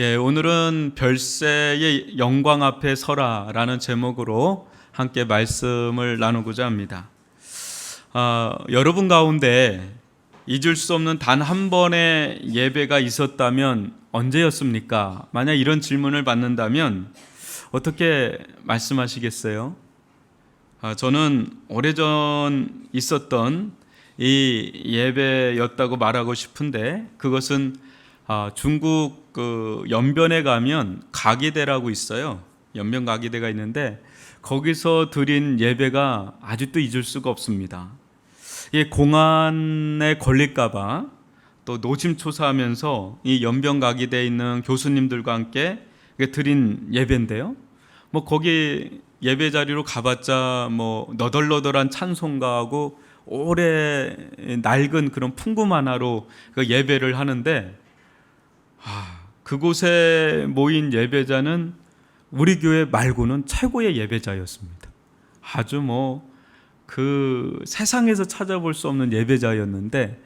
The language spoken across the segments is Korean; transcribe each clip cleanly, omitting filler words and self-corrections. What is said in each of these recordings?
오늘은 별세의 영광 앞에 서라라는 제목으로 함께 말씀을 나누고자 합니다. 여러분 가운데 잊을 수 없는 단 한 번의 예배가 있었다면 언제였습니까? 만약 이런 질문을 받는다면 어떻게 말씀하시겠어요? 저는 오래전 있었던 이 예배였다고 말하고 싶은데, 그것은 중국 연변에 가면 가기대라고 있어요. 연변 가기대가 있는데 거기서 드린 예배가 아직도 잊을 수가 없습니다. 이 공안에 걸릴까봐 또 노심초사하면서 이 연변 가기대에 있는 교수님들과 함께 드린 예배인데요. 거기 예배 자리로 가봤자 너덜너덜한 찬송가하고 오래 낡은 그런 풍금 하나로 그 예배를 하는데, 그곳에 모인 예배자는 우리 교회 말고는 최고의 예배자였습니다. 아주 그 세상에서 찾아볼 수 없는 예배자였는데,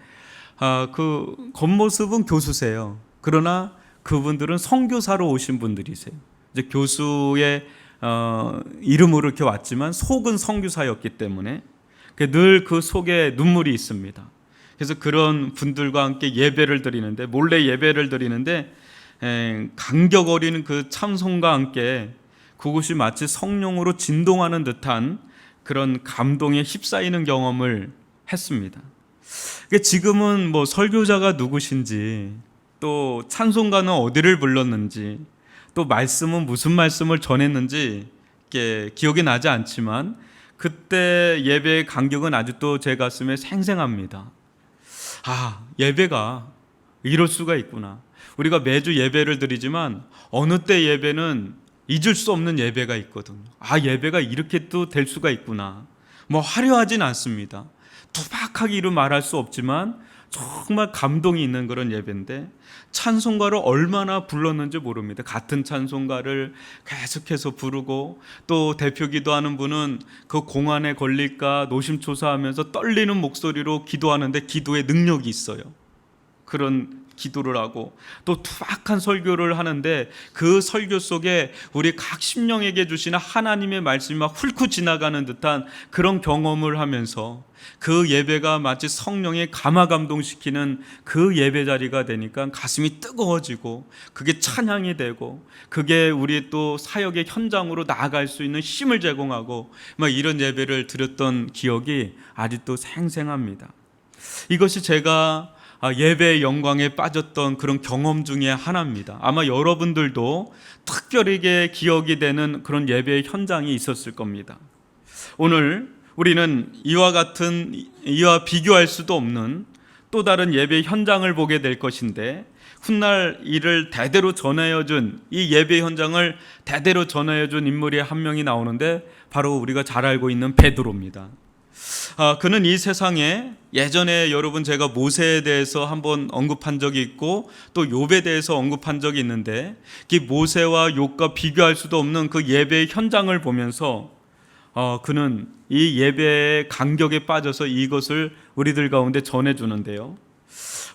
그 겉모습은 교수세요. 그러나 그분들은 선교사로 오신 분들이세요. 이제 교수의 이름으로 이렇게 왔지만 속은 선교사였기 때문에 늘 그 속에 눈물이 있습니다. 그래서 그런 분들과 함께 예배를 드리는데, 몰래 예배를 드리는데 간격 어린 그 찬송과 함께 그곳이 마치 성령으로 진동하는 듯한 그런 감동에 휩싸이는 경험을 했습니다. 지금은 설교자가 누구신지, 또 찬송가는 어디를 불렀는지, 또 말씀은 무슨 말씀을 전했는지 기억이 나지 않지만 그때 예배의 간격은 아직도 제 가슴에 생생합니다. 예배가 이럴 수가 있구나. 우리가 매주 예배를 드리지만 어느 때 예배는 잊을 수 없는 예배가 있거든요. 예배가 이렇게 또 될 수가 있구나. 화려하진 않습니다. 투박하게 이루 말할 수 없지만 정말 감동이 있는 그런 예배인데, 찬송가를 얼마나 불렀는지 모릅니다. 같은 찬송가를 계속해서 부르고, 또 대표 기도하는 분은 그 공안에 걸릴까 노심초사하면서 떨리는 목소리로 기도하는데 기도에 능력이 있어요. 그런 기도를 하고, 또 투박한 설교를 하는데 그 설교 속에 우리 각 심령에게 주시는 하나님의 말씀이 막 훑고 지나가는 듯한 그런 경험을 하면서 그 예배가 마치 성령에 감화 감동시키는 그 예배 자리가 되니까 가슴이 뜨거워지고, 그게 찬양이 되고, 그게 우리 또 사역의 현장으로 나아갈 수 있는 힘을 제공하고, 이런 예배를 드렸던 기억이 아직도 생생합니다. 이것이 제가 예배의 영광에 빠졌던 그런 경험 중에 하나입니다. 아마 여러분들도 특별하게 기억이 되는 그런 예배의 현장이 있었을 겁니다. 오늘 우리는 이와 비교할 수도 없는 또 다른 예배 현장을 보게 될 것인데, 훗날 이를 대대로 전해준, 이 예배 현장을 대대로 전해준 인물이 한 명이 나오는데, 바로 우리가 잘 알고 있는 베드로입니다. 그는 이 세상에 예전에 여러분 제가 모세에 대해서 한번 언급한 적이 있고, 또 욥에 대해서 언급한 적이 있는데, 그 모세와 욥과 비교할 수도 없는 그 예배의 현장을 보면서 그는 이 예배의 간격에 빠져서 이것을 우리들 가운데 전해주는데요.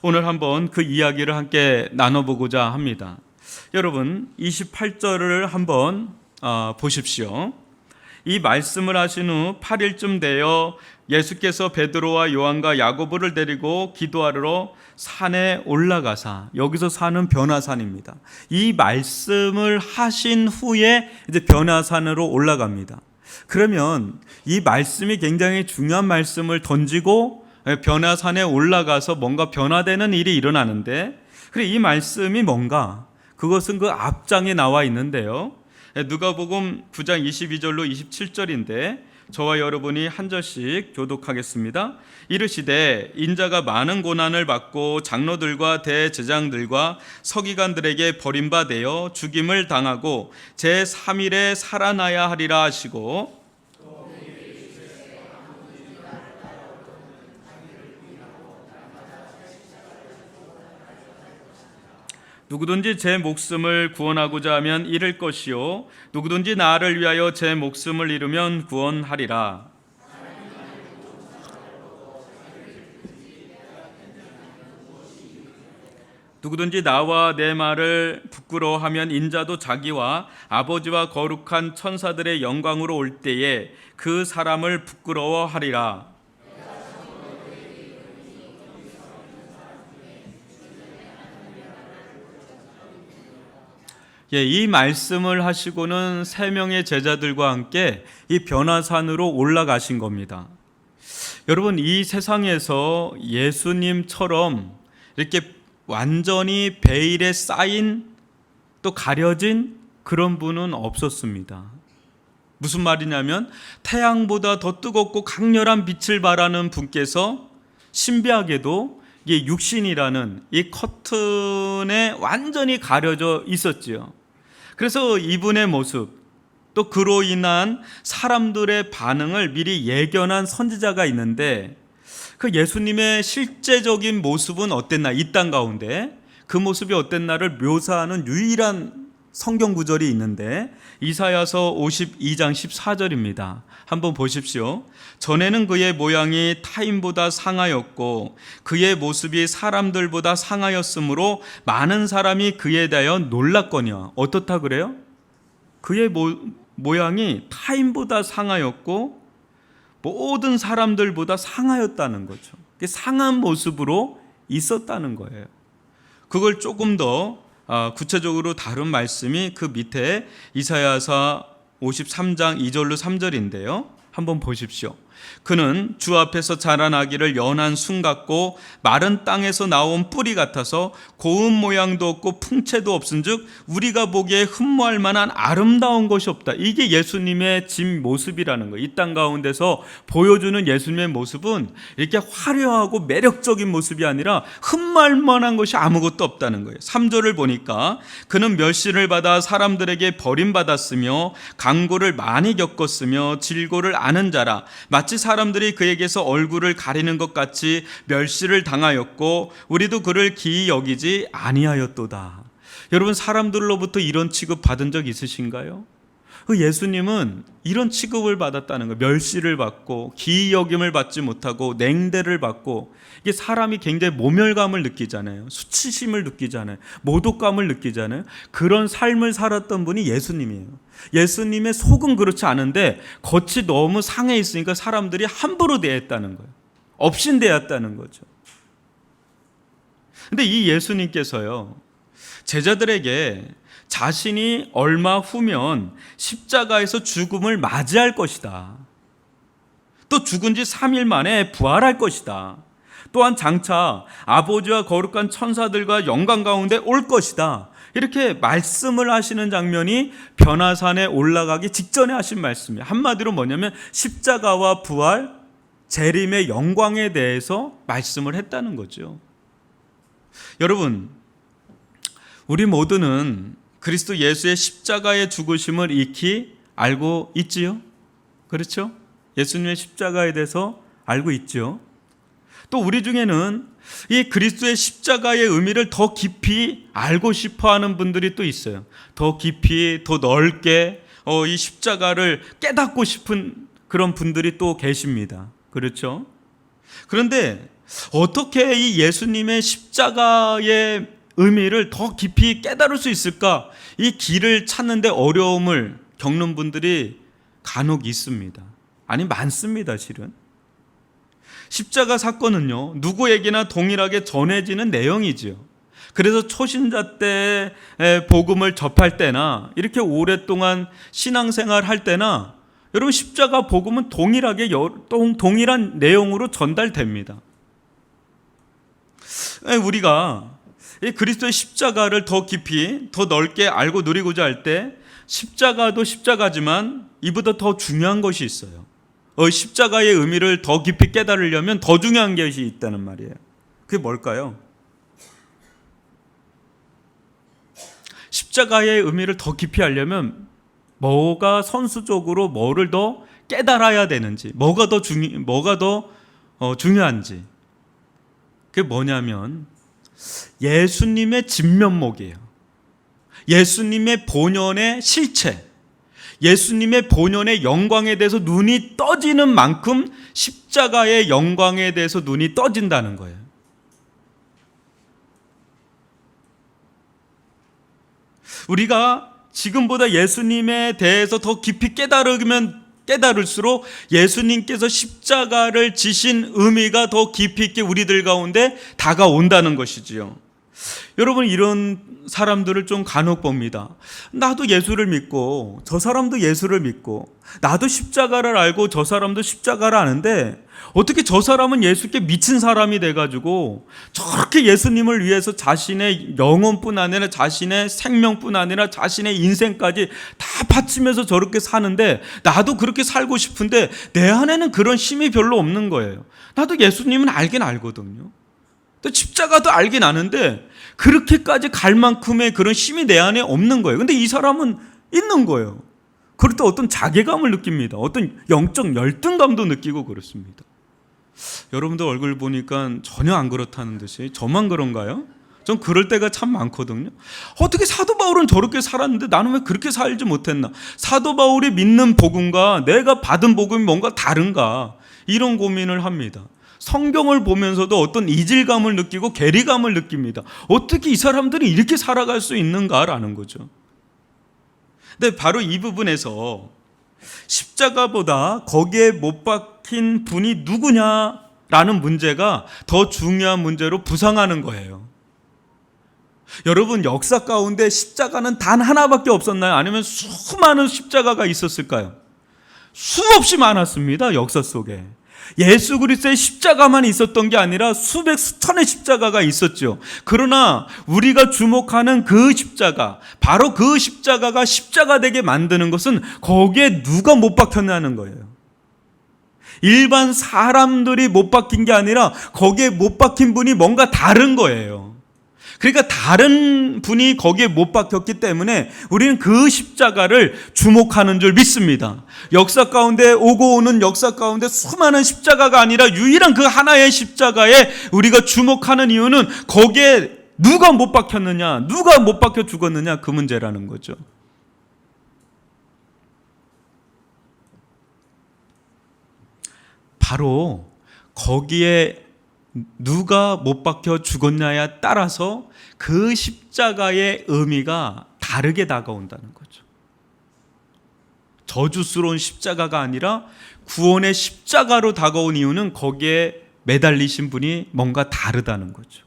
오늘 한번 그 이야기를 함께 나눠보고자 합니다. 여러분 28절을 한번 보십시오. 이 말씀을 하신 후 8일쯤 되어 예수께서 베드로와 요한과 야고보를 데리고 기도하러 산에 올라가사, 여기서 산은 변화산입니다. 이 말씀을 하신 후에 이제 변화산으로 올라갑니다. 그러면 이 말씀이 굉장히 중요한 말씀을 던지고 변화산에 올라가서 뭔가 변화되는 일이 일어나는데, 그래 이 말씀이 뭔가, 그것은 그 앞장에 나와 있는데요. 누가복음 9장 22절로 27절인데 저와 여러분이 한 절씩 교독하겠습니다. 이르시되 인자가 많은 고난을 받고 장로들과 대제장들과 서기관들에게 버림받아 죽임을 당하고 제3일에 살아나야 하리라 하시고, 누구든지 제 목숨을 구원하고자 하면 잃을 것이요 누구든지 나를 위하여 제 목숨을 잃으면 구원하리라. 누구든지 나와 내 말을 부끄러워하면 인자도 자기와 아버지와 거룩한 천사들의 영광으로 올 때에 그 사람을 부끄러워하리라. 예, 이 말씀을 하시고는 세 명의 제자들과 함께 이 변화산으로 올라가신 겁니다. 여러분, 이 세상에서 예수님처럼 이렇게 완전히 베일에 쌓인 또 가려진 그런 분은 없었습니다. 무슨 말이냐면 태양보다 더 뜨겁고 강렬한 빛을 발하는 분께서 신비하게도 이 육신이라는 이 커튼에 완전히 가려져 있었지요. 그래서 이분의 모습, 또 그로 인한 사람들의 반응을 미리 예견한 선지자가 있는데, 그 예수님의 실제적인 모습은 어땠나, 이 땅 가운데 그 모습이 어땠나를 묘사하는 유일한 성경 구절이 있는데 이사야서 52장 14절입니다. 한번 보십시오. 전에는 그의 모양이 타인보다 상하였고 그의 모습이 사람들보다 상하였으므로 많은 사람이 그에 대하여 놀랐거니와. 어떻다 그래요? 그의 모양이 타인보다 상하였고 모든 사람들보다 상하였다는 거죠. 상한 모습으로 있었다는 거예요. 그걸 조금 더 구체적으로 다룬 말씀이 그 밑에 이사야서 53장 2절로 3절인데요. 한번 보십시오. 그는 주 앞에서 자라나기를 연한 순 같고 마른 땅에서 나온 뿌리 같아서 고운 모양도 없고 풍채도 없은즉 우리가 보기에 흠모할 만한 아름다운 것이 없다. 이게 예수님의 진 모습이라는 거예요. 이 땅 가운데서 보여주는 예수님의 모습은 이렇게 화려하고 매력적인 모습이 아니라 흠모할 만한 것이 아무것도 없다는 거예요. 3절을 보니까 그는 멸시를 받아 사람들에게 버림받았으며 강고를 많이 겪었으며 질고를 아는 자라. 마치 사람들이 그에게서 얼굴을 가리는 것 같이 멸시를 당하였고 우리도 그를 기이 여기지 아니하였도다. 여러분, 사람들로부터 이런 취급 받은 적 있으신가요? 그 예수님은 이런 취급을 받았다는 거예요. 멸시를 받고 기이 여김을 받지 못하고 냉대를 받고, 이게 사람이 굉장히 모멸감을 느끼잖아요. 수치심을 느끼잖아요. 모독감을 느끼잖아요. 그런 삶을 살았던 분이 예수님이에요. 예수님의 속은 그렇지 않은데 겉이 너무 상해 있으니까 사람들이 함부로 대했다는 거예요. 업신대했다는 거죠. 근데 이 예수님께서요, 제자들에게 자신이 얼마 후면 십자가에서 죽음을 맞이할 것이다. 또 죽은 지 3일 만에 부활할 것이다. 또한 장차 아버지와 거룩한 천사들과 영광 가운데 올 것이다. 이렇게 말씀을 하시는 장면이 변화산에 올라가기 직전에 하신 말씀이에요. 한마디로 뭐냐면 십자가와 부활, 재림의 영광에 대해서 말씀을 했다는 거죠. 여러분, 우리 모두는 그리스도 예수의 십자가의 죽으심을 익히 알고 있지요? 그렇죠? 예수님의 십자가에 대해서 알고 있죠. 또 우리 중에는 이 그리스도의 십자가의 의미를 더 깊이 알고 싶어하는 분들이 또 있어요. 더 깊이, 더 넓게 이 십자가를 깨닫고 싶은 그런 분들이 또 계십니다. 그렇죠? 그런데 어떻게 이 예수님의 십자가의 의미를 더 깊이 깨달을 수 있을까? 이 길을 찾는데 어려움을 겪는 분들이 간혹 있습니다. 아니, 많습니다, 실은. 십자가 사건은요, 누구에게나 동일하게 전해지는 내용이지요. 그래서 초신자 때 복음을 접할 때나 이렇게 오랫동안 신앙생활 할 때나 여러분, 십자가 복음은 동일하게 동일한 내용으로 전달됩니다. 우리가 그리스도의 십자가를 더 깊이, 더 넓게 알고 누리고자 할 때 십자가도 십자가지만 이보다 더 중요한 것이 있어요. 십자가의 의미를 더 깊이 깨달으려면 더 중요한 것이 있다는 말이에요. 그게 뭘까요? 십자가의 의미를 더 깊이 알려면 뭐가 선수적으로 뭐를 더 깨달아야 되는지, 뭐가 더 중요한지. 그게 뭐냐면 예수님의 진면목이에요. 예수님의 본연의 실체, 예수님의 본연의 영광에 대해서 눈이 떠지는 만큼 십자가의 영광에 대해서 눈이 떠진다는 거예요. 우리가 지금보다 예수님에 대해서 더 깊이 깨달으면 깨달을수록 예수님께서 십자가를 지신 의미가 더 깊이 있게 우리들 가운데 다가온다는 것이지요. 여러분, 이런 사람들을 좀 간혹 봅니다. 나도 예수를 믿고 저 사람도 예수를 믿고 나도 십자가를 알고 저 사람도 십자가를 아는데 어떻게 저 사람은 예수께 미친 사람이 돼가지고 저렇게 예수님을 위해서 자신의 영혼뿐 아니라 자신의 생명뿐 아니라 자신의 인생까지 다 바치면서 저렇게 사는데 나도 그렇게 살고 싶은데 내 안에는 그런 힘이 별로 없는 거예요. 나도 예수님은 알긴 알거든요. 또 십자가도 알긴 아는데 그렇게까지 갈 만큼의 그런 힘이 내 안에 없는 거예요. 근데 이 사람은 있는 거예요. 그럴 때 어떤 자괴감을 느낍니다. 어떤 영적 열등감도 느끼고 그렇습니다. 여러분들 얼굴 보니까 전혀 안 그렇다는 듯이 저만 그런가요? 전 그럴 때가 참 많거든요. 어떻게 사도 바울은 저렇게 살았는데 나는 왜 그렇게 살지 못했나? 사도 바울이 믿는 복음과 내가 받은 복음이 뭔가 다른가? 이런 고민을 합니다. 성경을 보면서도 어떤 이질감을 느끼고 괴리감을 느낍니다. 어떻게 이 사람들이 이렇게 살아갈 수 있는가라는 거죠. 근데 바로 이 부분에서 십자가보다 거기에 못 박힌 분이 누구냐라는 문제가 더 중요한 문제로 부상하는 거예요. 여러분, 역사 가운데 십자가는 단 하나밖에 없었나요? 아니면 수많은 십자가가 있었을까요? 수없이 많았습니다. 역사 속에. 예수 그리스도의 십자가만 있었던 게 아니라 수백 수천의 십자가가 있었죠. 그러나 우리가 주목하는 그 십자가, 바로 그 십자가가 십자가 되게 만드는 것은 거기에 누가 못 박혔냐는 거예요. 일반 사람들이 못 박힌 게 아니라 거기에 못 박힌 분이 뭔가 다른 거예요. 그러니까 다른 분이 거기에 못 박혔기 때문에 우리는 그 십자가를 주목하는 줄 믿습니다. 역사 가운데 오고 오는 역사 가운데 수많은 십자가가 아니라 유일한 그 하나의 십자가에 우리가 주목하는 이유는 거기에 누가 못 박혔느냐, 누가 못 박혀 죽었느냐, 그 문제라는 거죠. 바로 거기에 누가 못 박혀 죽었냐에 따라서 그 십자가의 의미가 다르게 다가온다는 거죠. 저주스러운 십자가가 아니라 구원의 십자가로 다가온 이유는 거기에 매달리신 분이 뭔가 다르다는 거죠.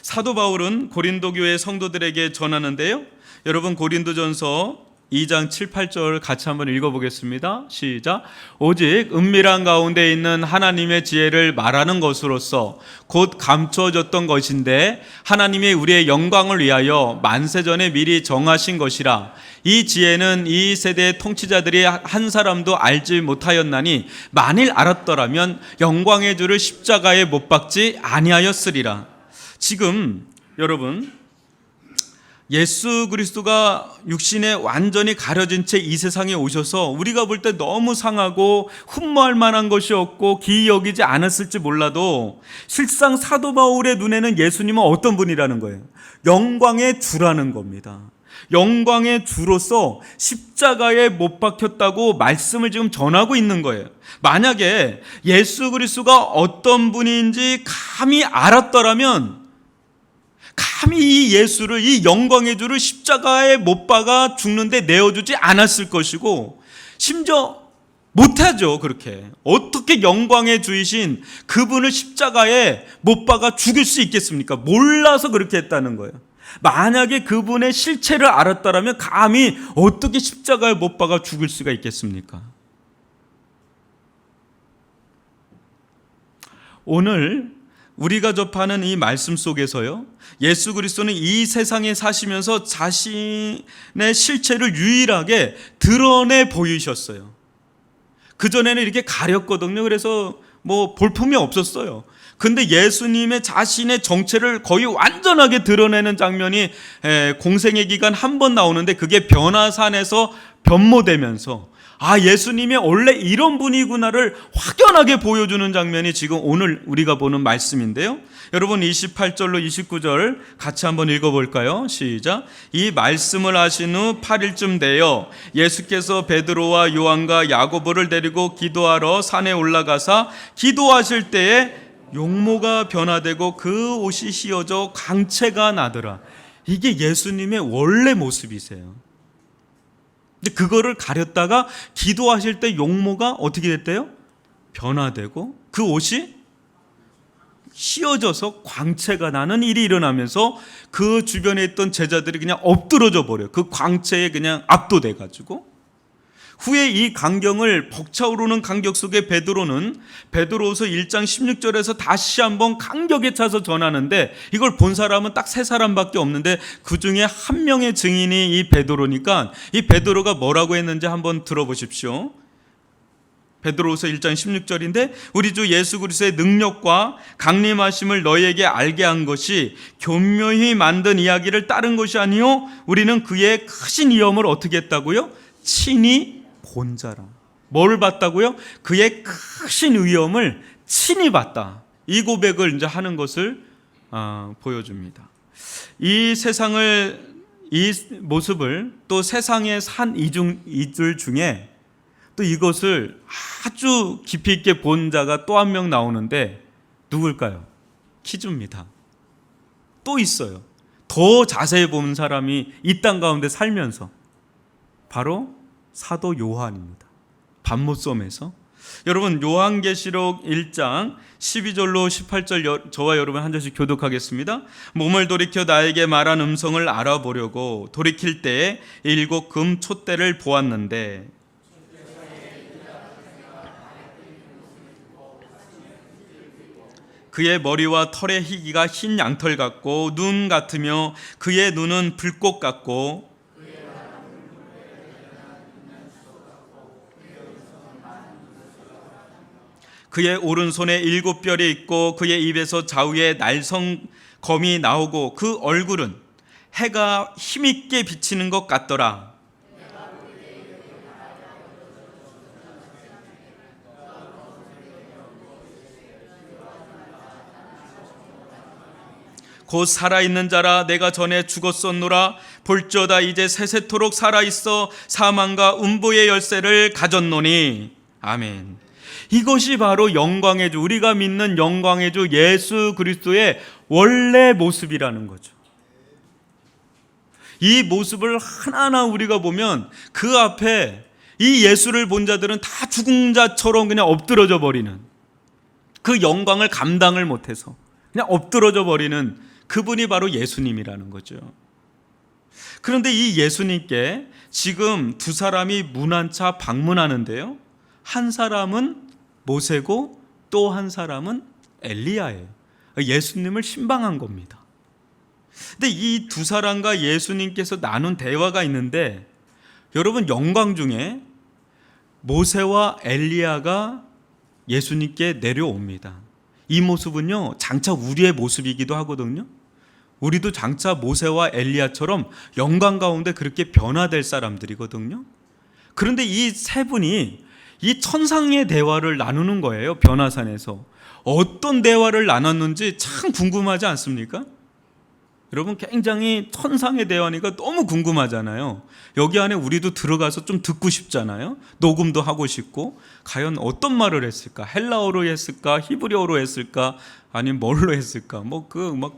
사도 바울은 고린도 교회 성도들에게 전하는데요. 여러분, 고린도전서 2장 7, 8절 같이 한번 읽어보겠습니다. 시작. 오직 은밀한 가운데 있는 하나님의 지혜를 말하는 것으로서 곧 감춰졌던 것인데 하나님이 우리의 영광을 위하여 만세전에 미리 정하신 것이라. 이 지혜는 이 세대의 통치자들이 한 사람도 알지 못하였나니 만일 알았더라면 영광의 주를 십자가에 못 박지 아니하였으리라. 지금 여러분, 예수 그리스도가 육신에 완전히 가려진 채 이 세상에 오셔서 우리가 볼 때 너무 상하고 흠모할 만한 것이 없고 기이 여기지 않았을지 몰라도 실상 사도 바울의 눈에는 예수님은 어떤 분이라는 거예요? 영광의 주라는 겁니다. 영광의 주로서 십자가에 못 박혔다고 말씀을 지금 전하고 있는 거예요. 만약에 예수 그리스도가 어떤 분인지 감히 알았더라면 감히 이 예수를, 이 영광의 주를 십자가에 못 박아 죽는데 내어주지 않았을 것이고, 심지어 못하죠. 그렇게 어떻게 영광의 주이신 그분을 십자가에 못 박아 죽일 수 있겠습니까? 몰라서 그렇게 했다는 거예요. 만약에 그분의 실체를 알았다면 감히 어떻게 십자가에 못 박아 죽일 수가 있겠습니까? 오늘 우리가 접하는 이 말씀 속에서요, 예수 그리스도는 이 세상에 사시면서 자신의 실체를 유일하게 드러내 보이셨어요. 그전에는 이렇게 가렸거든요. 그래서 볼품이 없었어요. 근데 예수님의 자신의 정체를 거의 완전하게 드러내는 장면이 공생의 기간 한 번 나오는데, 그게 변화산에서 변모되면서 예수님이 원래 이런 분이구나를 확연하게 보여주는 장면이 지금 오늘 우리가 보는 말씀인데요. 여러분, 28절로 29절 같이 한번 읽어볼까요? 시작. 이 말씀을 하신 후 8일쯤 되어 예수께서 베드로와 요한과 야고보를 데리고 기도하러 산에 올라가사 기도하실 때에 용모가 변화되고 그 옷이 휘어져 광채가 나더라. 이게 예수님의 원래 모습이세요. 근데 그거를 가렸다가 기도하실 때 용모가 어떻게 됐대요? 변화되고 그 옷이 휘어져서 광채가 나는 일이 일어나면서 그 주변에 있던 제자들이 그냥 엎드러져 버려요. 그 광채에 그냥 압도돼 가지고. 후에 이 광경을, 벅차오르는 광경 속에 베드로후서 1장 16절에서 다시 한번 감격에 차서 전하는데, 이걸 본 사람은 딱 세 사람밖에 없는데 그 중에 한 명의 증인이 이 베드로니까, 이 베드로가 뭐라고 했는지 한번 들어보십시오. 베드로후서 1장 16절인데, 우리 주 예수 그리스도의 능력과 강림하심을 너희에게 알게 한 것이 교묘히 만든 이야기를 따른 것이 아니요 우리는 그의 크신 위엄을 어떻게 했다고요? 친히 본 자라. 뭘 봤다고요? 그의 크신 위엄을 친히 봤다. 이 고백을 이제 하는 것을 보여줍니다. 이 세상을, 이 모습을 또 세상에 산 이들 중에 또 이것을 아주 깊이 있게 본 자가 또 한 명 나오는데 누굴까요? 퀴즈입니다. 또 있어요. 더 자세히 본 사람이 이 땅 가운데 살면서, 바로 사도 요한입니다. 밤못섬에서. 여러분, 요한계시록 1장 12절로 18절 저와 여러분 한 절씩 교독하겠습니다. 몸을 돌이켜 나에게 말한 음성을 알아보려고 돌이킬 때에 7 금 촛대를 보았는데, 그의 머리와 털의 희기가 흰 양털 같고 눈 같으며 그의 눈은 불꽃 같고 그의 오른손에 7 뼈이 있고 그의 입에서 좌우에 날성검이 나오고 그 얼굴은 해가 힘있게 비치는 것 같더라. 곧 살아있는 자라 내가 전에 죽었었노라. 볼지어다 이제 세세토록 살아있어 사망과 음부의 열쇠를 가졌노니. 아멘. 이것이 바로 영광의 주, 우리가 믿는 영광의 주 예수 그리스도의 원래 모습이라는 거죠. 이 모습을 하나하나 우리가 보면 그 앞에 이 예수를 본 자들은 다 죽은 자처럼 그냥 엎드러져 버리는, 그 영광을 감당을 못해서 그냥 엎드러져 버리는 그분이 바로 예수님이라는 거죠. 그런데 이 예수님께 지금 두 사람이 문 안차 방문하는데요, 한 사람은 모세고 또 한 사람은 엘리야예요. 예수님을 신방한 겁니다. 근데 이 두 사람과 예수님께서 나눈 대화가 있는데, 여러분, 영광 중에 모세와 엘리야가 예수님께 내려옵니다. 이 모습은요 장차 우리의 모습이기도 하거든요. 우리도 장차 모세와 엘리야처럼 영광 가운데 그렇게 변화될 사람들이거든요. 그런데 이 세 분이 이 천상의 대화를 나누는 거예요. 변화산에서 어떤 대화를 나눴는지 참 궁금하지 않습니까? 여러분, 굉장히 천상의 대화니까 너무 궁금하잖아요. 여기 안에 우리도 들어가서 좀 듣고 싶잖아요. 녹음도 하고 싶고, 과연 어떤 말을 했을까? 헬라어로 했을까? 히브리어로 했을까? 아니면 뭘로 했을까? 막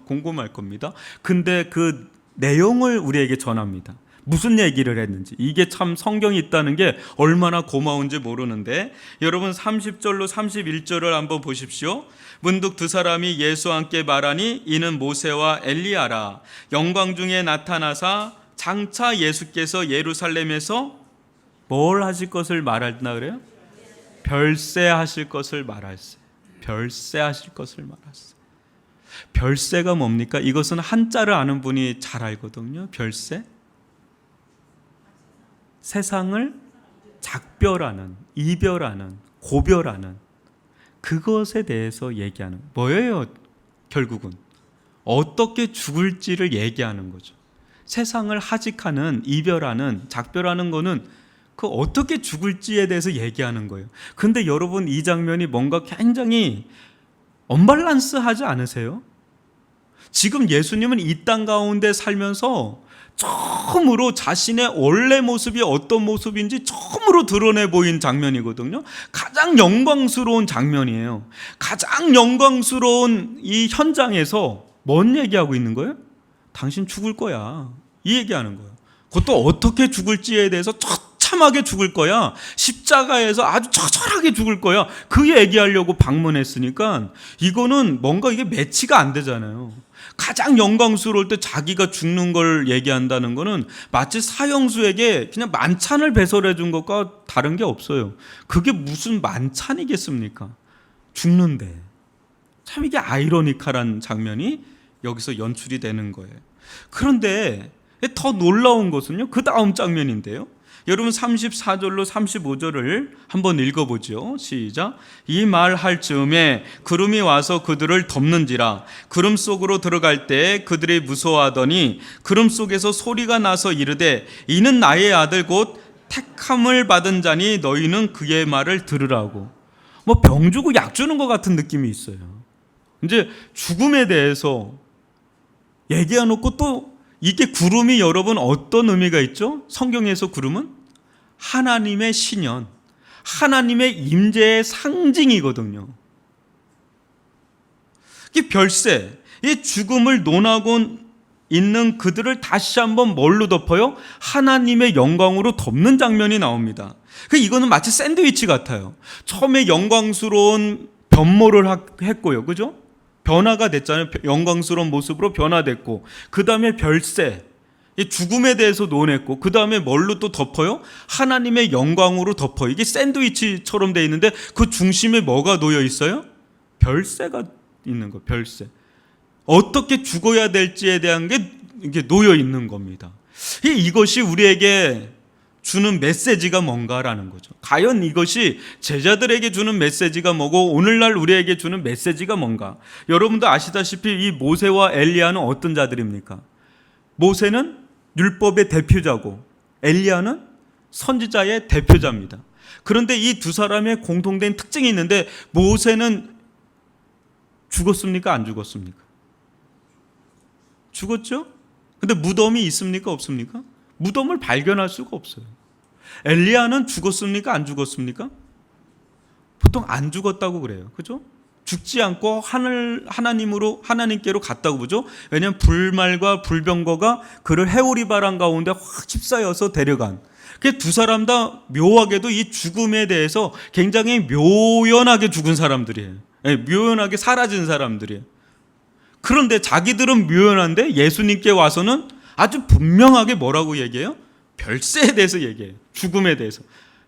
궁금할 겁니다. 근데 그 내용을 우리에게 전합니다. 무슨 얘기를 했는지. 이게 참 성경이 있다는 게 얼마나 고마운지 모르는데, 여러분 30절로 31절을 한번 보십시오. 문득 두 사람이 예수와 함께 말하니 이는 모세와 엘리야라. 영광 중에 나타나사 장차 예수께서 예루살렘에서 뭘 하실 것을 말한다 그래요? 별세하실 것을 말할세. 별세하실 것을 말할세. 별세가 뭡니까? 이것은 한자를 아는 분이 잘 알거든요. 별세. 세상을 작별하는, 이별하는, 고별하는 그것에 대해서 얘기하는 뭐예요? 결국은 어떻게 죽을지를 얘기하는 거죠. 세상을 하직하는, 이별하는, 작별하는 거는 그 어떻게 죽을지에 대해서 얘기하는 거예요. 근데 여러분, 이 장면이 뭔가 굉장히 언밸런스하지 않으세요? 지금 예수님은 이 땅 가운데 살면서 처음으로 자신의 원래 모습이 어떤 모습인지 처음으로 드러내 보인 장면이거든요. 가장 영광스러운 장면이에요. 가장 영광스러운 이 현장에서 뭔 얘기하고 있는 거예요? 당신 죽을 거야. 이 얘기하는 거예요. 그것도 어떻게 죽을지에 대해서 처참하게 죽을 거야. 십자가에서 아주 처절하게 죽을 거야. 그 얘기하려고 방문했으니까 이거는 뭔가 이게 매치가 안 되잖아요. 가장 영광스러울 때 자기가 죽는 걸 얘기한다는 거는 마치 사형수에게 그냥 만찬을 배설해 준 것과 다른 게 없어요. 그게 무슨 만찬이겠습니까? 죽는데. 참 이게 아이러니컬한 장면이 여기서 연출이 되는 거예요. 그런데 더 놀라운 것은요, 그 다음 장면인데요. 여러분 34절로 35절을 한번 읽어보죠. 시작. 이 말 할 즈음에 구름이 와서 그들을 덮는지라. 구름 속으로 들어갈 때 그들이 무서워하더니 구름 속에서 소리가 나서 이르되 이는 나의 아들 곧 택함을 받은 자니 너희는 그의 말을 들으라고. 뭐 병 주고 약 주는 것 같은 느낌이 있어요. 이제 죽음에 대해서 얘기해놓고 또 이게 구름이 여러분 어떤 의미가 있죠? 성경에서 구름은 하나님의 신현, 하나님의 임재의 상징이거든요. 이 별세, 이 죽음을 논하고 있는 그들을 다시 한번 뭘로 덮어요? 하나님의 영광으로 덮는 장면이 나옵니다. 이거는 마치 샌드위치 같아요. 처음에 영광스러운 변모를 했고요, 그죠? 변화가 됐잖아요. 영광스러운 모습으로 변화됐고, 그 다음에 별세, 죽음에 대해서 논했고, 그 다음에 뭘로 또 덮어요? 하나님의 영광으로 덮어요. 이게 샌드위치처럼 돼 있는데 그 중심에 뭐가 놓여 있어요? 별세가 있는 거, 별세. 어떻게 죽어야 될지에 대한 게 이게 놓여 있는 겁니다. 이것이 우리에게 주는 메시지가 뭔가라는 거죠. 과연 이것이 제자들에게 주는 메시지가 뭐고 오늘날 우리에게 주는 메시지가 뭔가. 여러분도 아시다시피 이 모세와 엘리야는 어떤 자들입니까? 모세는 율법의 대표자고 엘리야는 선지자의 대표자입니다. 그런데 이 두 사람의 공통된 특징이 있는데 모세는 죽었습니까? 안 죽었습니까? 죽었죠? 근데 무덤이 있습니까? 없습니까? 무덤을 발견할 수가 없어요. 엘리야는 죽었습니까? 안 죽었습니까? 보통 안 죽었다고 그래요. 그죠? 죽지 않고 하나님께로 갔다고 보죠. 왜냐하면 불말과 불병거가 그를 해오리 바람 가운데 확 휩싸여서 데려간. 두 사람 다 묘하게도 이 죽음에 대해서 굉장히 묘연하게 죽은 사람들이에요. 묘연하게 사라진 사람들이에요. 그런데 자기들은 묘연한데 예수님께 와서는 아주 분명하게 뭐라고 얘기해요? 별세에 대해서 얘기해요. 죽음에 대해서.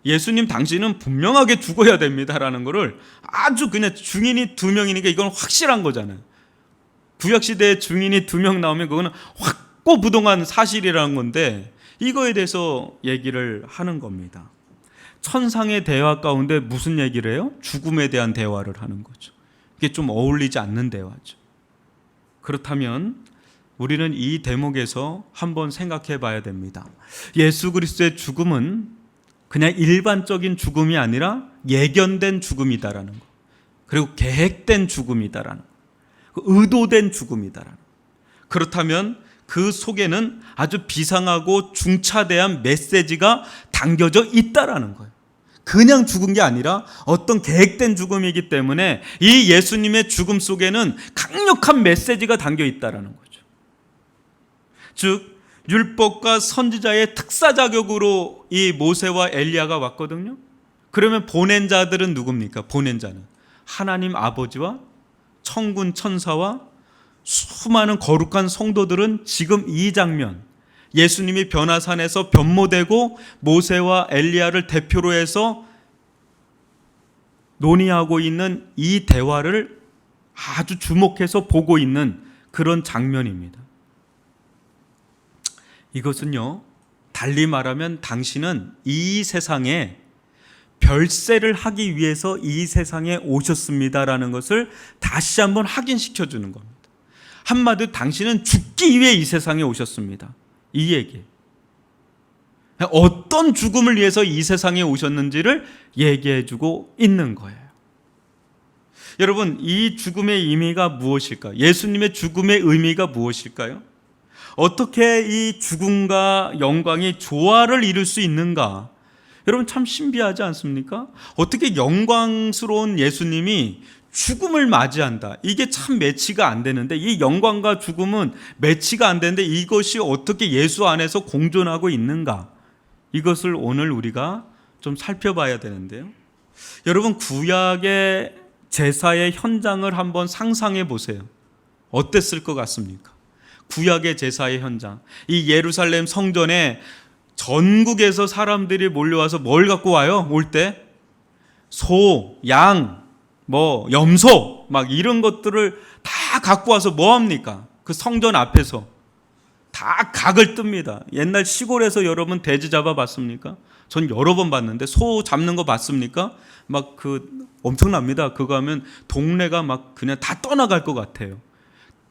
예수님 당신은 분명하게 죽어야 됩니다라는 것을 아주 그냥 증인이 2명이니까 이건 확실한 거잖아요. 구약시대에 증인이 2명 나오면 그거는 확고부동한 사실이라는 건데 이거에 대해서 얘기를 하는 겁니다. 천상의 대화 가운데 무슨 얘기를 해요? 죽음에 대한 대화를 하는 거죠. 이게 좀 어울리지 않는 대화죠. 그렇다면 우리는 이 대목에서 한번 생각해 봐야 됩니다. 예수 그리스도의 죽음은 그냥 일반적인 죽음이 아니라 예견된 죽음이다라는 거. 그리고 계획된 죽음이다라는 거. 의도된 죽음이다라는 거. 그렇다면 그 속에는 아주 비상하고 중차대한 메시지가 담겨져 있다라는 거예요. 그냥 죽은 게 아니라 어떤 계획된 죽음이기 때문에 이 예수님의 죽음 속에는 강력한 메시지가 담겨 있다라는 거죠. 즉 율법과 선지자의 특사 자격으로 이 모세와 엘리야가 왔거든요. 그러면 보낸 자들은 누굽니까? 보낸 자는 하나님 아버지와 천군 천사와 수많은 거룩한 성도들은 지금 이 장면, 예수님이 변화산에서 변모되고 모세와 엘리야를 대표로 해서 논의하고 있는 이 대화를 아주 주목해서 보고 있는 그런 장면입니다. 이것은요, 달리 말하면 당신은 이 세상에 별세를 하기 위해서 이 세상에 오셨습니다라는 것을 다시 한번 확인시켜 주는 겁니다. 한마디로 당신은 죽기 위해 이 세상에 오셨습니다. 이 얘기. 어떤 죽음을 위해서 이 세상에 오셨는지를 얘기해 주고 있는 거예요. 여러분, 이 죽음의 의미가 무엇일까요? 예수님의 죽음의 의미가 무엇일까요? 어떻게 이 죽음과 영광이 조화를 이룰 수 있는가? 여러분 참 신비하지 않습니까? 어떻게 영광스러운 예수님이 죽음을 맞이한다. 이게 참 매치가 안 되는데, 이 영광과 죽음은 매치가 안 되는데 이것이 어떻게 예수 안에서 공존하고 있는가? 이것을 오늘 우리가 좀 살펴봐야 되는데요. 여러분, 구약의 제사의 현장을 한번 상상해 보세요. 어땠을 것 같습니까? 구약의 제사의 현장. 이 예루살렘 성전에 전국에서 사람들이 몰려와서 뭘 갖고 와요? 올 때? 소, 양, 염소 막 이런 것들을 다 갖고 와서 뭐 합니까? 그 성전 앞에서 다 각을 뜹니다. 옛날 시골에서 여러분 돼지 잡아 봤습니까? 전 여러 번 봤는데, 소 잡는 거 봤습니까? 막 엄청납니다. 그거 하면 동네가 막 그냥 다 떠나갈 것 같아요.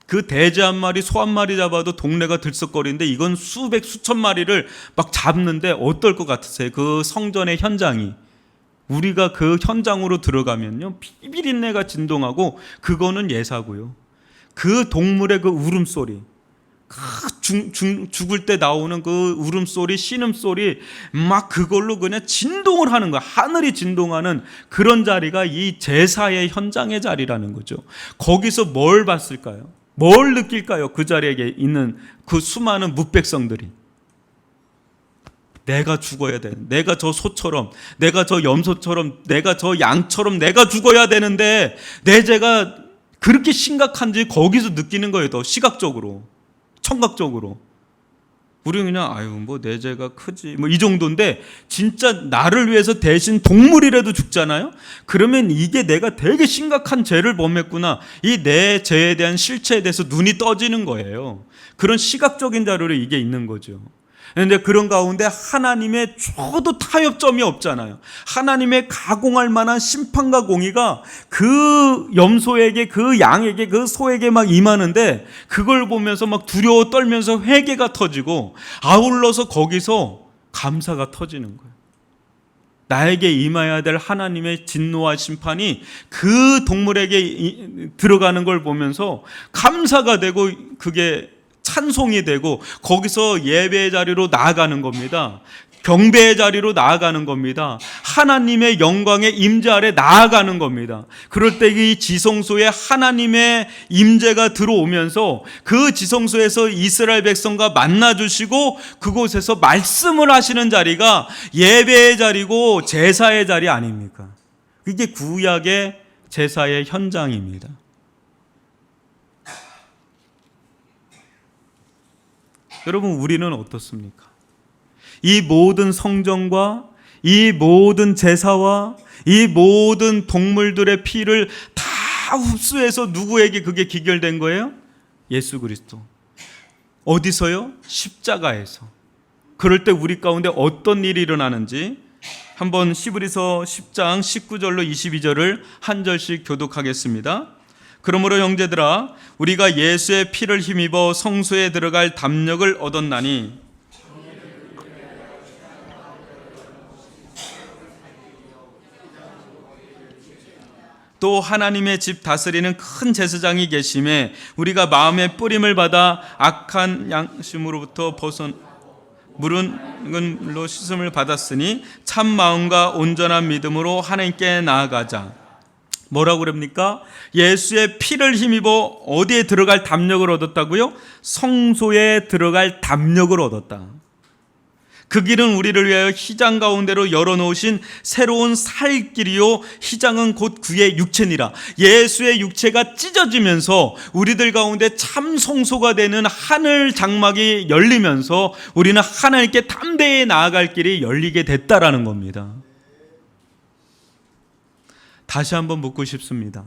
그 돼지 한 마리, 소 한 마리 잡아도 동네가 들썩거리는데, 이건 수백, 수천 마리를 막 잡는데 어떨 것 같으세요? 그 성전의 현장이. 우리가 그 현장으로 들어가면요, 비비린내가 진동하고, 그거는 예사고요. 그 동물의 그 울음소리, 죽을 때 나오는 그 울음소리, 신음소리, 막 그걸로 그냥 진동을 하는 거야. 하늘이 진동하는 그런 자리가 이 제사의 현장의 자리라는 거죠. 거기서 뭘 봤을까요? 뭘 느낄까요? 그 자리에 있는 그 수많은 뭇백성들이. 내가 죽어야 돼. 내가 저 소처럼, 내가 저 염소처럼, 내가 저 양처럼 내가 죽어야 되는데, 내 죄가 그렇게 심각한지 거기서 느끼는 거예요. 더 시각적으로, 청각적으로. 우리는 그냥 내 죄가 크지 이 정도인데, 진짜 나를 위해서 대신 동물이라도 죽잖아요. 그러면 이게 내가 되게 심각한 죄를 범했구나, 이 내 죄에 대한 실체에 대해서 눈이 떠지는 거예요. 그런 시각적인 자료로 이게 있는 거죠. 그런데 그런 가운데 하나님의 저도 타협점이 없잖아요. 하나님의 가공할 만한 심판과 공의가 그 염소에게, 그 양에게, 그 소에게 막 임하는데, 그걸 보면서 막 두려워 떨면서 회개가 터지고, 아울러서 거기서 감사가 터지는 거예요. 나에게 임해야 될 하나님의 진노와 심판이 그 동물에게 들어가는 걸 보면서 감사가 되고, 그게 찬송이 되고, 거기서 예배의 자리로 나아가는 겁니다. 경배의 자리로 나아가는 겁니다. 하나님의 영광의 임재 아래 나아가는 겁니다. 그럴 때 이 지성소에 하나님의 임재가 들어오면서, 그 지성소에서 이스라엘 백성과 만나주시고 그곳에서 말씀을 하시는 자리가 예배의 자리고 제사의 자리 아닙니까? 그게 구약의 제사의 현장입니다. 여러분, 우리는 어떻습니까? 이 모든 성전과 이 모든 제사와 이 모든 동물들의 피를 다 흡수해서 누구에게 그게 기결된 거예요? 예수 그리스도. 어디서요? 십자가에서. 그럴 때 우리 가운데 어떤 일이 일어나는지 한번 히브리서 10장 19절로 22절을 한 절씩 교독하겠습니다. 그러므로 형제들아, 우리가 예수의 피를 힘입어 성소에 들어갈 담력을 얻었나니, 또 하나님의 집 다스리는 큰 제사장이 계심에 우리가 마음의 뿌림을 받아 악한 양심으로부터 물은 물로 씻음을 받았으니 참 마음과 온전한 믿음으로 하나님께 나아가자. 뭐라고 그럽니까? 예수의 피를 힘입어 어디에 들어갈 담력을 얻었다고요? 성소에 들어갈 담력을 얻었다. 그 길은 우리를 위하여 휘장 가운데로 열어놓으신 새로운 살 길이요, 휘장은 곧 그의 육체니라. 예수의 육체가 찢어지면서 우리들 가운데 참 성소가 되는 하늘 장막이 열리면서 우리는 하나님께 담대히 나아갈 길이 열리게 됐다라는 겁니다. 다시 한번 묻고 싶습니다.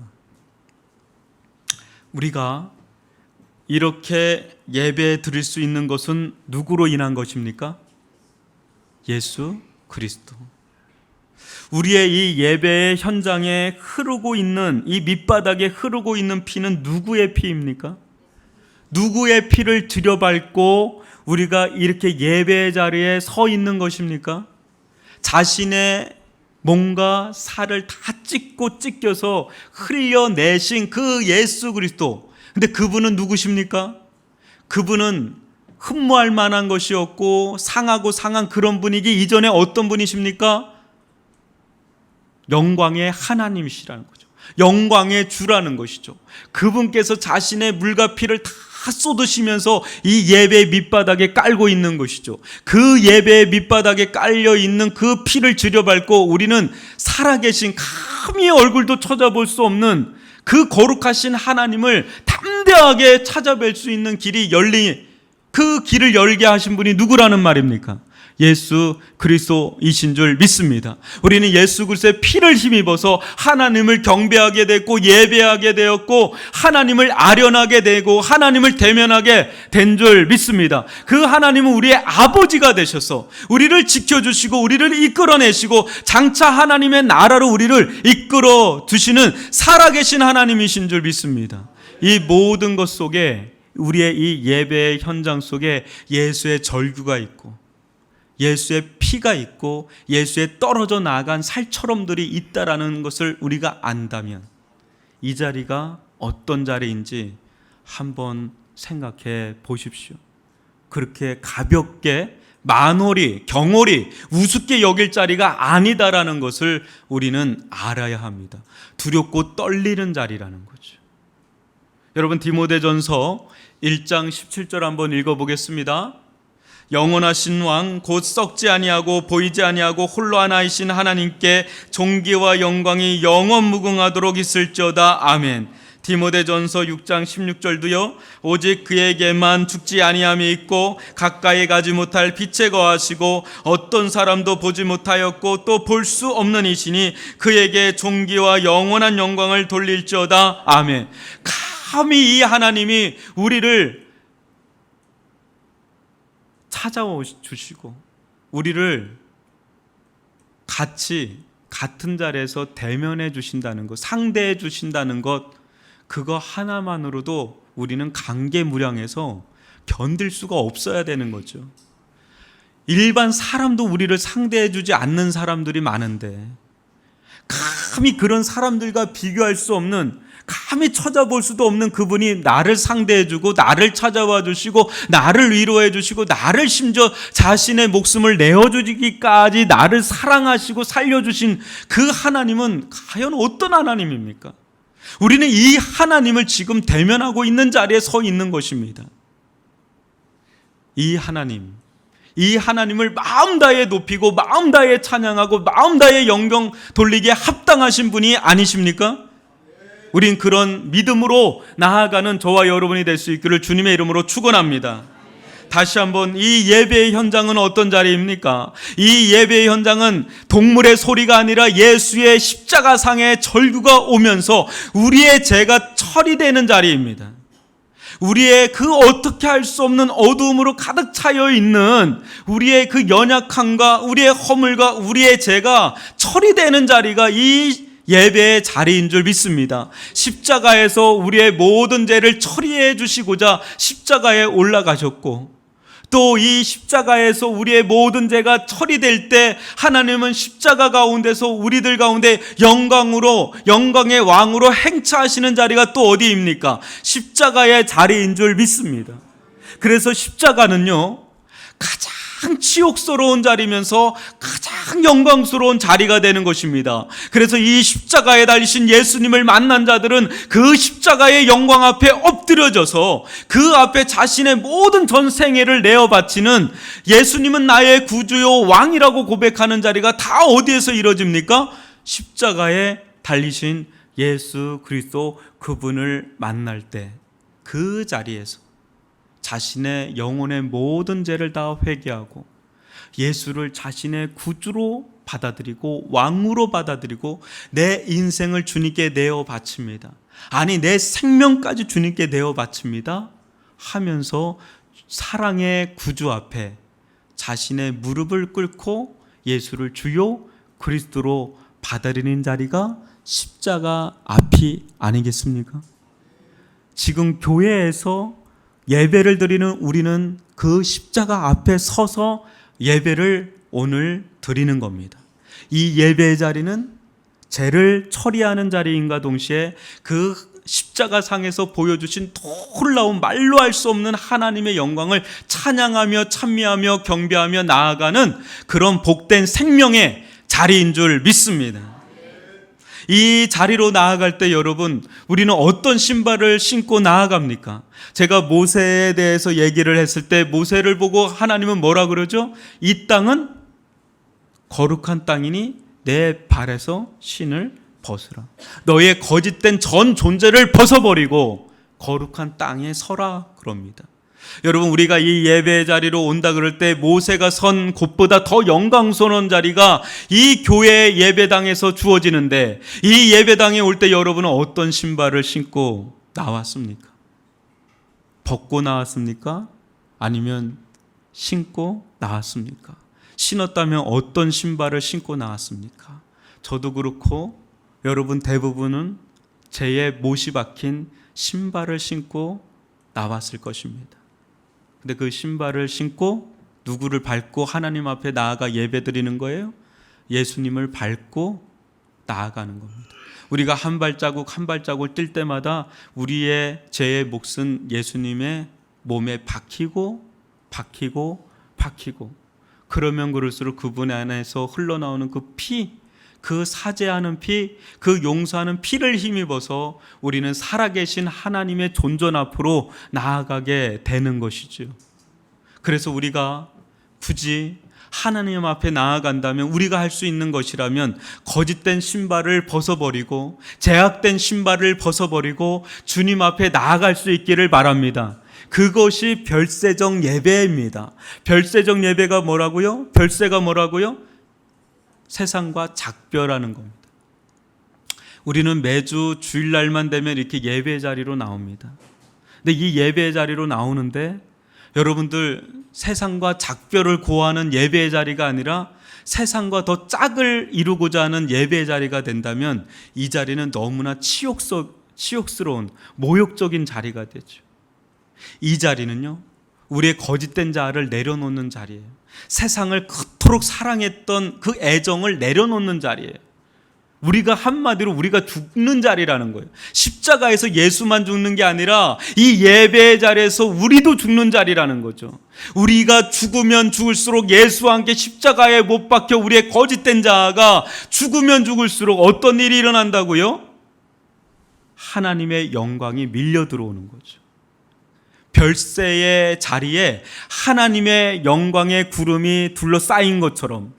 우리가 이렇게 예배 드릴 수 있는 것은 누구로 인한 것입니까? 예수 그리스도. 우리의 이 예배의 현장에 흐르고 있는, 이 밑바닥에 흐르고 있는 피는 누구의 피입니까? 누구의 피를 들여밟고 우리가 이렇게 예배의 자리에 서 있는 것입니까? 자신의 몸과 살을 다 찢겨서 흘려내신 그 예수 그리스도. 근데 그분은 누구십니까? 그분은 흠모할 만한 것이 없고 상하고 상한 그런 분이기 이전에 어떤 분이십니까? 영광의 하나님이시라는 거죠. 영광의 주라는 것이죠. 그분께서 자신의 물과 피를 다 쏟으시면서 이 예배 밑바닥에 깔고 있는 것이죠. 그 예배의 밑바닥에 깔려 있는 그 피를 들여밟고 우리는 살아계신 감히 얼굴도 찾아볼 수 없는 그 거룩하신 하나님을 담대하게 찾아뵐 수 있는 길이 그 길을 열게 하신 분이 누구라는 말입니까? 예수 그리스도이신 줄 믿습니다. 우리는 예수 그리스도의 피를 힘입어서 하나님을 경배하게 됐고 예배하게 되었고 하나님을 아련하게 되고 하나님을 대면하게 된 줄 믿습니다. 그 하나님은 우리의 아버지가 되셔서 우리를 지켜주시고 우리를 이끌어내시고 장차 하나님의 나라로 우리를 이끌어 두시는 살아계신 하나님이신 줄 믿습니다. 이 모든 것 속에 우리의 이 예배의 현장 속에 예수의 절규가 있고 예수의 피가 있고 예수의 떨어져 나간 살처럼들이 있다라는 것을 우리가 안다면 이 자리가 어떤 자리인지 한번 생각해 보십시오. 그렇게 가볍게 만홀히 경홀히 우습게 여길 자리가 아니다라는 것을 우리는 알아야 합니다. 두렵고 떨리는 자리라는 거죠. 여러분 디모데전서 1장 17절 한번 읽어보겠습니다. 영원하신 왕 곧 썩지 아니하고 보이지 아니하고 홀로 하나이신 하나님께 존귀와 영광이 영원 무궁하도록 있을지어다. 아멘. 디모데전서 6장 16절도요. 오직 그에게만 죽지 아니함이 있고 가까이 가지 못할 빛에 거하시고 어떤 사람도 보지 못하였고 또 볼 수 없는 이시니 그에게 존귀와 영원한 영광을 돌릴지어다. 아멘. 감히 이 하나님이 우리를 찾아오 주시고 우리를 같은 자리에서 대면해 주신다는 것, 상대해 주신다는 것, 그거 하나만으로도 우리는 감개무량해서 견딜 수가 없어야 되는 거죠. 일반 사람도 우리를 상대해 주지 않는 사람들이 많은데 감히 그런 사람들과 비교할 수 없는, 감히 찾아볼 수도 없는 그분이 나를 상대해 주고 나를 찾아와 주시고 나를 위로해 주시고 나를 심지어 자신의 목숨을 내어주기까지 나를 사랑하시고 살려주신 그 하나님은 과연 어떤 하나님입니까? 우리는 이 하나님을 지금 대면하고 있는 자리에 서 있는 것입니다. 이 하나님을 마음 다해 높이고 마음 다해 찬양하고 마음 다해 영광 돌리기에 합당하신 분이 아니십니까? 우린 그런 믿음으로 나아가는 저와 여러분이 될 수 있기를 주님의 이름으로 축원합니다. 다시 한번 이 예배의 현장은 어떤 자리입니까? 이 예배의 현장은 동물의 소리가 아니라 예수의 십자가상의 절규가 오면서 우리의 죄가 처리되는 자리입니다. 우리의 그 어떻게 할 수 없는 어두움으로 가득 차여 있는 우리의 그 연약함과 우리의 허물과 우리의 죄가 처리되는 자리가 이 예배의 자리인 줄 믿습니다. 십자가에서 우리의 모든 죄를 처리해 주시고자 십자가에 올라가셨고 또 이 십자가에서 우리의 모든 죄가 처리될 때 하나님은 십자가 가운데서 우리들 가운데 영광의 왕으로 행차하시는 자리가 또 어디입니까? 십자가의 자리인 줄 믿습니다. 그래서 십자가는요 가장 치욕스러운 자리면서 가장 영광스러운 자리가 되는 것입니다. 그래서 이 십자가에 달리신 예수님을 만난 자들은 그 십자가의 영광 앞에 엎드려져서 그 앞에 자신의 모든 전 생애를 내어 바치는, 예수님은 나의 구주요 왕이라고 고백하는 자리가 다 어디에서 이루어집니까? 십자가에 달리신 예수 그리스도 그분을 만날 때 그 자리에서 자신의 영혼의 모든 죄를 다 회개하고 예수를 자신의 구주로 받아들이고 왕으로 받아들이고 내 인생을 주님께 내어 바칩니다. 아니 내 생명까지 주님께 내어 바칩니다 하면서 사랑의 구주 앞에 자신의 무릎을 꿇고 예수를 주요 그리스도로 받아들이는 자리가 십자가 앞이 아니겠습니까? 지금 교회에서 예배를 드리는 우리는 그 십자가 앞에 서서 예배를 오늘 드리는 겁니다. 이 예배의 자리는 죄를 처리하는 자리인가 동시에 그 십자가상에서 보여주신 놀라운 말로 할 수 없는 하나님의 영광을 찬양하며 찬미하며 경배하며 나아가는 그런 복된 생명의 자리인 줄 믿습니다. 이 자리로 나아갈 때 여러분, 우리는 어떤 신발을 신고 나아갑니까? 제가 모세에 대해서 얘기를 했을 때 모세를 보고 하나님은 뭐라 그러죠? 이 땅은 거룩한 땅이니 내 발에서 신을 벗으라. 너의 거짓된 전 존재를 벗어버리고 거룩한 땅에 서라 그럽니다. 여러분, 우리가 이 예배의 자리로 온다 그럴 때 모세가 선 곳보다 더 영광스러운 자리가 이 교회 예배당에서 주어지는데, 이 예배당에 올 때 여러분은 어떤 신발을 신고 나왔습니까? 벗고 나왔습니까? 아니면 신고 나왔습니까? 신었다면 어떤 신발을 신고 나왔습니까? 저도 그렇고 여러분 대부분은 제에 못이 박힌 신발을 신고 나왔을 것입니다. 근데 그 신발을 신고 누구를 밟고 하나님 앞에 나아가 예배드리는 거예요? 예수님을 밟고 나아가는 겁니다. 우리가 한 발자국 한 발자국을 뛸 때마다 우리의 죄의 몫은 예수님의 몸에 박히고 그러면 그럴수록 그분 안에서 흘러나오는 그 피, 그 사죄하는 피, 그 용서하는 피를 힘입어서 우리는 살아계신 하나님의 존전 앞으로 나아가게 되는 것이죠. 그래서 우리가 굳이 하나님 앞에 나아간다면, 우리가 할 수 있는 것이라면 거짓된 신발을 벗어버리고 제약된 신발을 벗어버리고 주님 앞에 나아갈 수 있기를 바랍니다. 그것이 별세적 예배입니다. 별세적 예배가 뭐라고요? 별세가 뭐라고요? 세상과 작별하는 겁니다. 우리는 매주 주일날만 되면 이렇게 예배 자리로 나옵니다. 근데 이 예배 자리로 나오는데 여러분들, 세상과 작별을 고하는 예배의 자리가 아니라 세상과 더 짝을 이루고자 하는 예배의 자리가 된다면 이 자리는 너무나 치욕스러운 모욕적인 자리가 되죠. 이 자리는요, 우리의 거짓된 자아를 내려놓는 자리예요. 세상을 그토록 사랑했던 그 애정을 내려놓는 자리예요. 우리가 한마디로 우리가 죽는 자리라는 거예요. 십자가에서 예수만 죽는 게 아니라 이 예배의 자리에서 우리도 죽는 자리라는 거죠. 우리가 죽으면 죽을수록 예수와 함께 십자가에 못 박혀 우리의 거짓된 자아가 죽으면 죽을수록 어떤 일이 일어난다고요? 하나님의 영광이 밀려 들어오는 거죠. 별세의 자리에 하나님의 영광의 구름이 둘러싸인 것처럼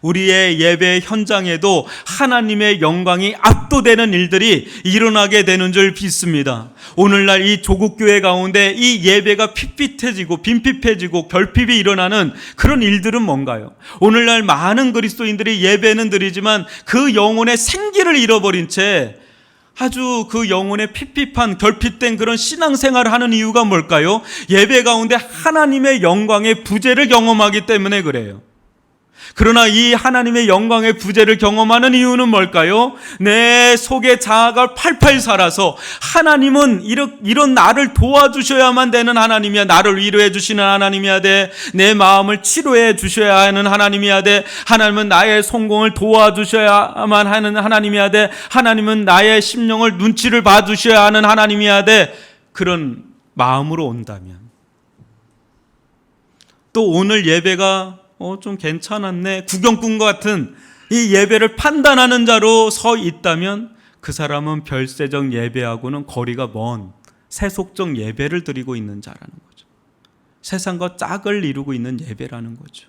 우리의 예배 현장에도 하나님의 영광이 압도되는 일들이 일어나게 되는 줄 믿습니다. 오늘날 이 조국교회 가운데 이 예배가 핏핏해지고 빈핍해지고 결핍이 일어나는 그런 일들은 뭔가요? 오늘날 많은 그리스도인들이 예배는 드리지만 그 영혼의 생기를 잃어버린 채 아주 그 영혼의 핍핍한 결핍된 그런 신앙생활을 하는 이유가 뭘까요? 예배 가운데 하나님의 영광의 부재를 경험하기 때문에 그래요. 그러나 이 하나님의 영광의 부재를 경험하는 이유는 뭘까요? 내 속의 자아가 팔팔 살아서 하나님은 이런 나를 도와주셔야만 되는 하나님이야. 나를 위로해 주시는 하나님이야 돼. 내 마음을 치료해 주셔야 하는 하나님이야 돼. 하나님은 나의 성공을 도와주셔야만 하는 하나님이야 돼. 하나님은 나의 심령을 눈치를 봐주셔야 하는 하나님이야 돼. 그런 마음으로 온다면, 또 오늘 예배가 좀 괜찮았네, 구경꾼 같은 이 예배를 판단하는 자로 서 있다면 그 사람은 별세적 예배하고는 거리가 먼 세속적 예배를 드리고 있는 자라는 거죠. 세상과 짝을 이루고 있는 예배라는 거죠.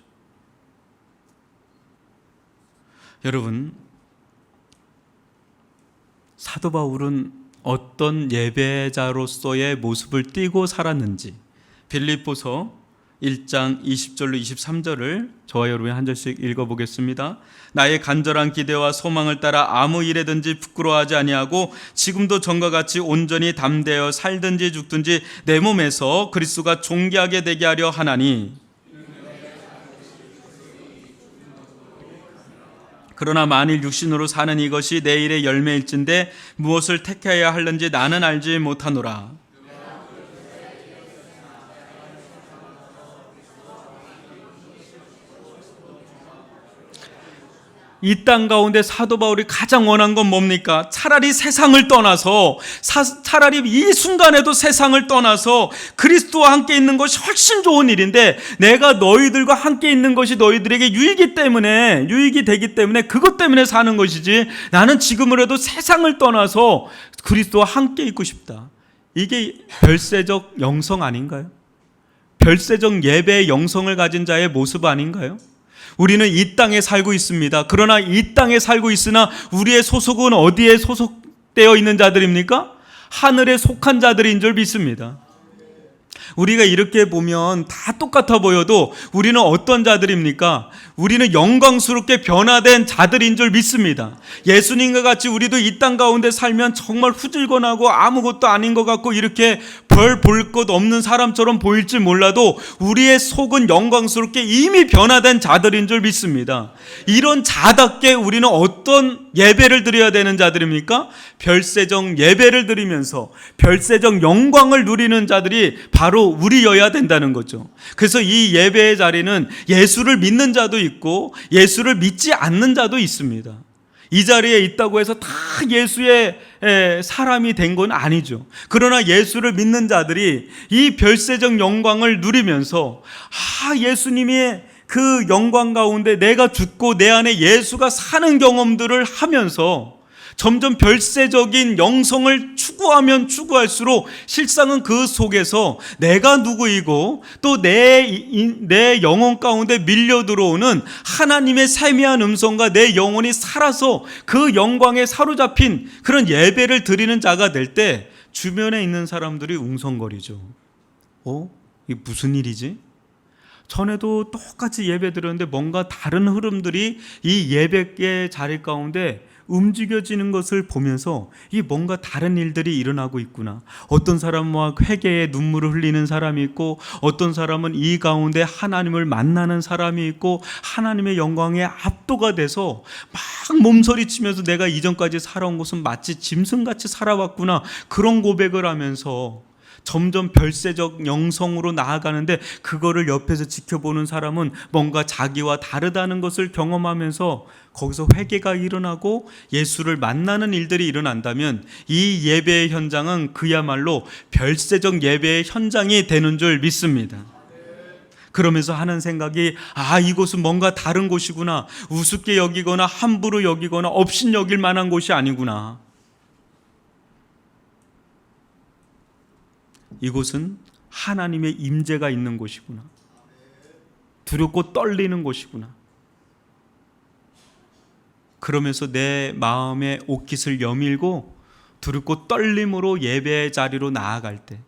여러분, 사도 바울은 어떤 예배자로서의 모습을 띠고 살았는지 빌립보서 1장 20절로 23절을 저와 여러분이 한 절씩 읽어보겠습니다. 나의 간절한 기대와 소망을 따라 아무 일에든지 부끄러워하지 아니하고 지금도 전과 같이 온전히 담대어 살든지 죽든지 내 몸에서 그리스도가 존귀하게 되게 하려 하나니, 그러나 만일 육신으로 사는 이것이 내 일의 열매일진데 무엇을 택해야 할는지 나는 알지 못하노라. 이 땅 가운데 사도 바울이 가장 원한 건 뭡니까? 차라리 세상을 떠나서 차라리 이 순간에도 세상을 떠나서 그리스도와 함께 있는 것이 훨씬 좋은 일인데, 내가 너희들과 함께 있는 것이 너희들에게 유익이 되기 때문에 그것 때문에 사는 것이지, 나는 지금으로도 세상을 떠나서 그리스도와 함께 있고 싶다. 이게 별세적 영성 아닌가요? 별세적 예배의 영성을 가진 자의 모습 아닌가요? 우리는 이 땅에 살고 있습니다. 그러나 이 땅에 살고 있으나 우리의 소속은 어디에 소속되어 있는 자들입니까? 하늘에 속한 자들인 줄 믿습니다. 우리가 이렇게 보면 다 똑같아 보여도 우리는 어떤 자들입니까? 우리는 영광스럽게 변화된 자들인 줄 믿습니다. 예수님과 같이 우리도 이 땅 가운데 살면 정말 후질건하고 아무것도 아닌 것 같고 이렇게 별 볼 것 없는 사람처럼 보일지 몰라도 우리의 속은 영광스럽게 이미 변화된 자들인 줄 믿습니다. 이런 자답게 우리는 어떤 예배를 드려야 되는 자들입니까? 별세적 예배를 드리면서 별세적 영광을 누리는 자들이 바로 우리여야 된다는 거죠. 그래서 이 예배의 자리는 예수를 믿는 자도 있고 예수를 믿지 않는 자도 있습니다. 이 자리에 있다고 해서 다 예수의 사람이 된 건 아니죠. 그러나 예수를 믿는 자들이 이 별세적 영광을 누리면서 예수님의 그 영광 가운데 내가 죽고 내 안에 예수가 사는 경험들을 하면서 점점 별세적인 영성을 추구하면 추구할수록 실상은 그 속에서 내가 누구이고 또 내 영혼 가운데 밀려 들어오는 하나님의 세미한 음성과 내 영혼이 살아서 그 영광에 사로잡힌 그런 예배를 드리는 자가 될 때 주변에 있는 사람들이 웅성거리죠. 이게 무슨 일이지? 전에도 똑같이 예배 드렸는데 뭔가 다른 흐름들이 이 예배의 자리 가운데 움직여지는 것을 보면서 이 뭔가 다른 일들이 일어나고 있구나. 어떤 사람은 회개의 눈물을 흘리는 사람이 있고, 어떤 사람은 이 가운데 하나님을 만나는 사람이 있고, 하나님의 영광에 압도가 돼서 막 몸서리치면서 내가 이전까지 살아온 것은 마치 짐승같이 살아왔구나, 그런 고백을 하면서 점점 별세적 영성으로 나아가는데, 그거를 옆에서 지켜보는 사람은 뭔가 자기와 다르다는 것을 경험하면서 거기서 회개가 일어나고 예수를 만나는 일들이 일어난다면 이 예배의 현장은 그야말로 별세적 예배의 현장이 되는 줄 믿습니다. 그러면서 하는 생각이 이곳은 뭔가 다른 곳이구나, 우습게 여기거나 함부로 여기거나 업신 여길 만한 곳이 아니구나. 이곳은 하나님의 임재가 있는 곳이구나. 두렵고 떨리는 곳이구나. 그러면서 내 마음의 옷깃을 여밀고 두렵고 떨림으로 예배의 자리로 나아갈 때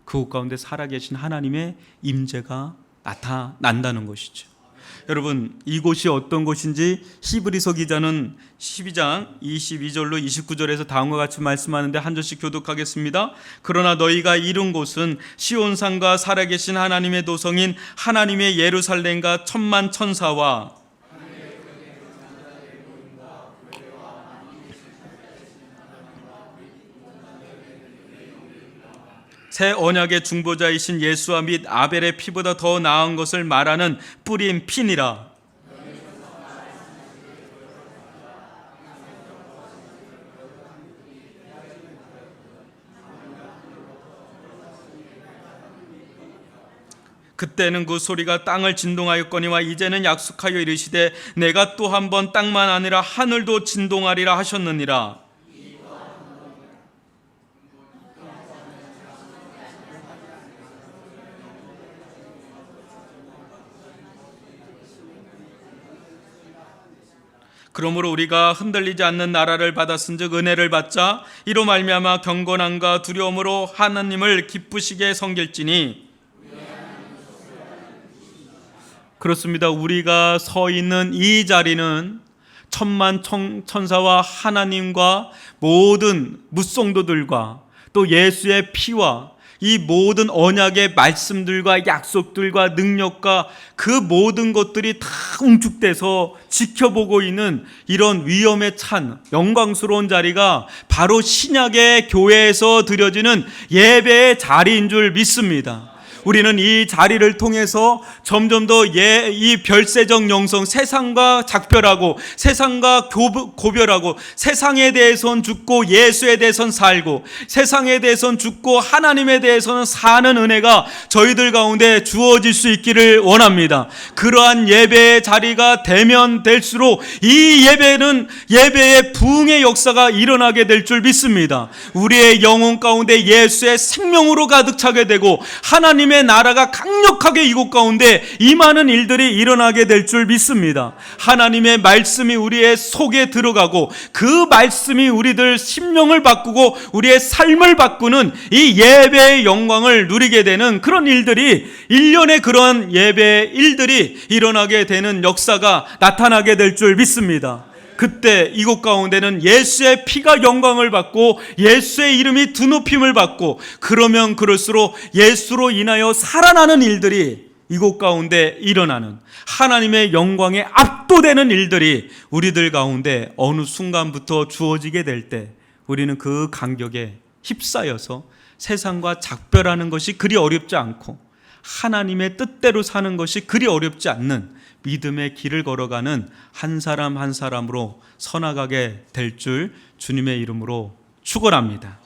그곳 가운데 살아계신 하나님의 임재가 나타난다는 것이죠. 여러분, 이곳이 어떤 곳인지 히브리서 기자는 12장 22절로 29절에서 다음과 같이 말씀하는데 한 절씩 교독하겠습니다. 그러나 너희가 이룬 곳은 시온산과 살아계신 하나님의 도성인 하나님의 예루살렘과 천만 천사와 새 언약의 중보자이신 예수와 및 아벨의 피보다 더 나은 것을 말하는 뿌린 피니라. 그때는 그 소리가 땅을 진동하였거니와 이제는 약속하여 이르시되 내가 또 한 번 땅만 아니라 하늘도 진동하리라 하셨느니라. 그러므로 우리가 흔들리지 않는 나라를 받았은즉 은혜를 받자. 이로 말미암아 경건함과 두려움으로 하나님을 기쁘시게 섬길지니. 그렇습니다. 우리가 서 있는 이 자리는 천만 천사와 하나님과 모든 뭇성도들과 또 예수의 피와 이 모든 언약의 말씀들과 약속들과 능력과 그 모든 것들이 다 웅축돼서 지켜보고 있는 이런 위엄에 찬 영광스러운 자리가 바로 신약의 교회에서 드려지는 예배의 자리인 줄 믿습니다. 우리는 이 자리를 통해서 점점 더 이 별세적 영성, 세상과 작별하고 세상과 고별하고 세상에 대해서는 죽고 예수에 대해서는 살고 세상에 대해서는 죽고 하나님에 대해서는 사는 은혜가 저희들 가운데 주어질 수 있기를 원합니다. 그러한 예배의 자리가 되면 될수록 이 예배는 예배의 부흥의 역사가 일어나게 될 줄 믿습니다. 우리의 영혼 가운데 예수의 생명으로 가득 차게 되고 하나님의 나라가 강력하게 이곳 가운데 임하는 일들이 일어나게 될 줄 믿습니다. 하나님의 말씀이 우리의 속에 들어가고 그 말씀이 우리들 심령을 바꾸고 우리의 삶을 바꾸는 이 예배의 영광을 누리게 되는 그런 일들이 1년에 그러한 예배의 일들이 일어나게 되는 역사가 나타나게 될 줄 믿습니다. 그때 이곳 가운데는 예수의 피가 영광을 받고 예수의 이름이 두높임을 받고 그러면 그럴수록 예수로 인하여 살아나는 일들이 이곳 가운데 일어나는 하나님의 영광에 압도되는 일들이 우리들 가운데 어느 순간부터 주어지게 될 때 우리는 그 간격에 휩싸여서 세상과 작별하는 것이 그리 어렵지 않고 하나님의 뜻대로 사는 것이 그리 어렵지 않는 믿음의 길을 걸어가는 한 사람 한 사람으로 서나가게 될 줄 주님의 이름으로 축원합니다.